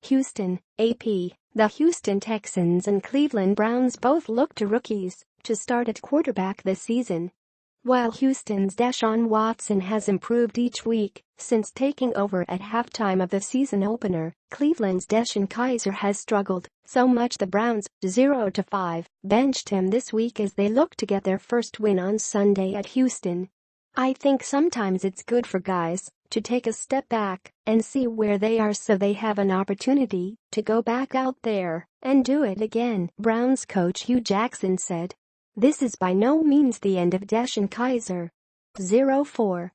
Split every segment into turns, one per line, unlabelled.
Houston, AP. The Houston Texans and Cleveland Browns both look to rookies to start at quarterback this season. While Houston's Deshaun Watson has improved each week since taking over at halftime of the season opener, Cleveland's DeShone Kizer has struggled so much the Browns, 0-5, benched him this week as they look to get their first win on Sunday at Houston. "I think sometimes it's good for guys to take a step back and see where they are so they have an opportunity to go back out there and do it again," Browns coach Hue Jackson said. This is by no means the end of DeShone Kizer. 0-4.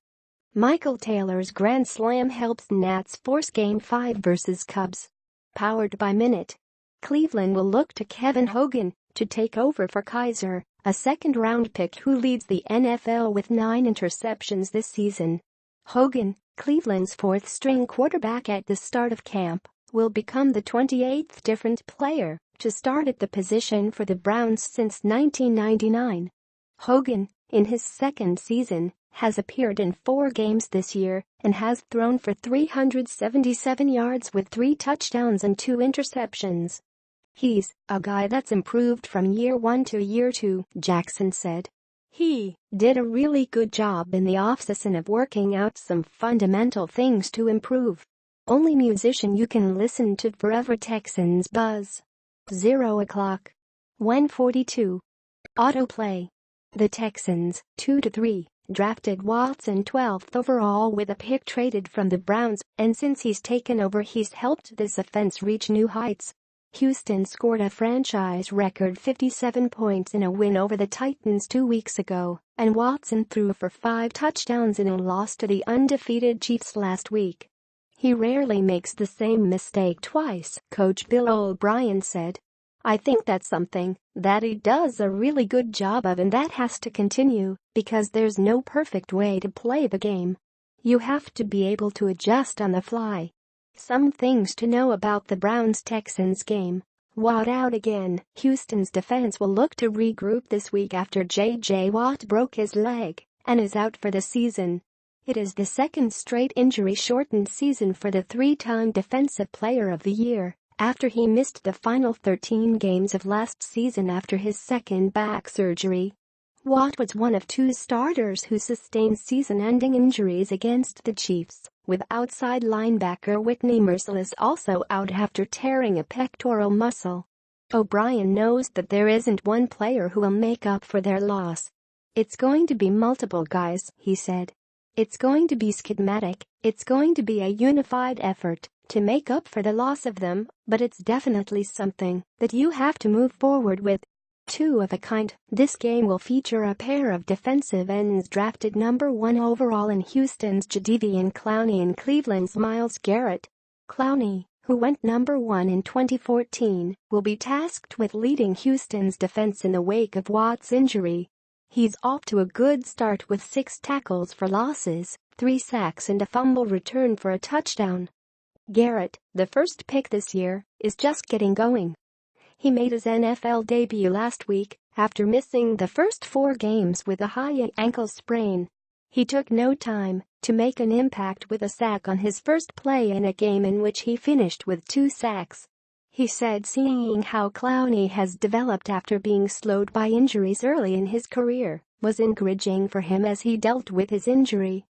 Michael Taylor's grand slam helps Nats force Game 5 versus Cubs. Powered by Minute. Cleveland will look to Kevin Hogan to take over for Kizer, a second-round pick who leads the NFL with 9 interceptions this season. Hogan, Cleveland's fourth-string quarterback at the start of camp, will become the 28th different player to start at the position for the Browns since 1999. Hogan, in his second season, has appeared in 4 games this year and has thrown for 377 yards with 3 touchdowns and 2 interceptions. "He's a guy that's improved from year 1 to year 2, Jackson said. "He did a really good job in the offseason of working out some fundamental things to improve. Only musician you can listen to forever." Texans buzz. 0:00. 1:42. Autoplay. The Texans, 2-3, drafted Watson 12th overall with a pick traded from the Browns, and since he's taken over he's helped this offense reach new heights. Houston scored a franchise record 57 points in a win over the Titans 2 weeks ago, and Watson threw for 5 touchdowns in a loss to the undefeated Chiefs last week. "He rarely makes the same mistake twice," Coach Bill O'Brien said. "I think that's something that he does a really good job of, and that has to continue because there's no perfect way to play the game. You have to be able to adjust on the fly." Some things to know about the Browns-Texans game. Watt out again. Houston's defense will look to regroup this week after J.J. Watt broke his leg and is out for the season. It is the second straight injury-shortened season for the 3-time Defensive Player of the Year, after he missed the final 13 games of last season after his second back surgery. Watt was one of 2 starters who sustained season-ending injuries against the Chiefs, with outside linebacker Whitney Mercilus also out after tearing a pectoral muscle. O'Brien knows that there isn't one player who will make up for their loss. "It's going to be multiple guys," he said. "It's going to be schematic, it's going to be a unified effort to make up for the loss of them, but it's definitely something that you have to move forward with." 2 of a kind. This game will feature a pair of defensive ends drafted number 1 overall in Houston's Jadeveon Clowney and Cleveland's Myles Garrett. Clowney, who went number 1 in 2014, will be tasked with leading Houston's defense in the wake of Watt's injury. He's off to a good start with 6 tackles for losses, 3 sacks and a fumble return for a touchdown. Garrett, the first pick this year, is just getting going. He made his NFL debut last week after missing the first 4 games with a high ankle sprain. He took no time to make an impact with a sack on his first play in a game in which he finished with 2 sacks. He said seeing how Clowney has developed after being slowed by injuries early in his career was encouraging for him as he dealt with his injury.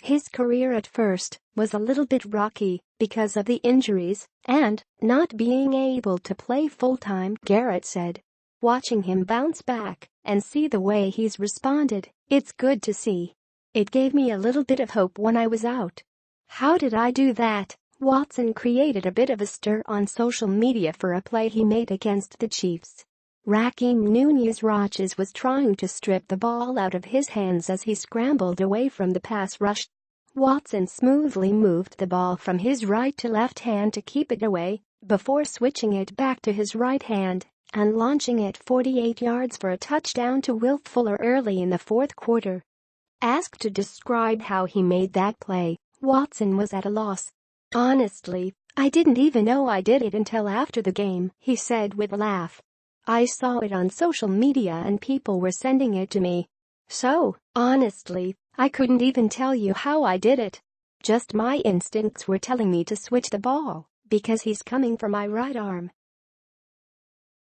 His career at first was a little bit rocky because of the injuries and not being able to play full-time, Garrett said. "Watching him bounce back and see the way he's responded, it's good to see. It gave me a little bit of hope when I was out." "How did I do that?" Watson created a bit of a stir on social media for a play he made against the Chiefs. Raheem Nunez-Roches was trying to strip the ball out of his hands as he scrambled away from the pass rush. Watson smoothly moved the ball from his right to left hand to keep it away, before switching it back to his right hand and launching it 48 yards for a touchdown to Will Fuller early in the 4th quarter. Asked to describe how he made that play, Watson was at a loss. "Honestly, I didn't even know I did it until after the game," he said with a laugh. "I saw it on social media and people were sending it to me. So, honestly, I couldn't even tell you how I did it. Just my instincts were telling me to switch the ball Because he's coming for my right arm.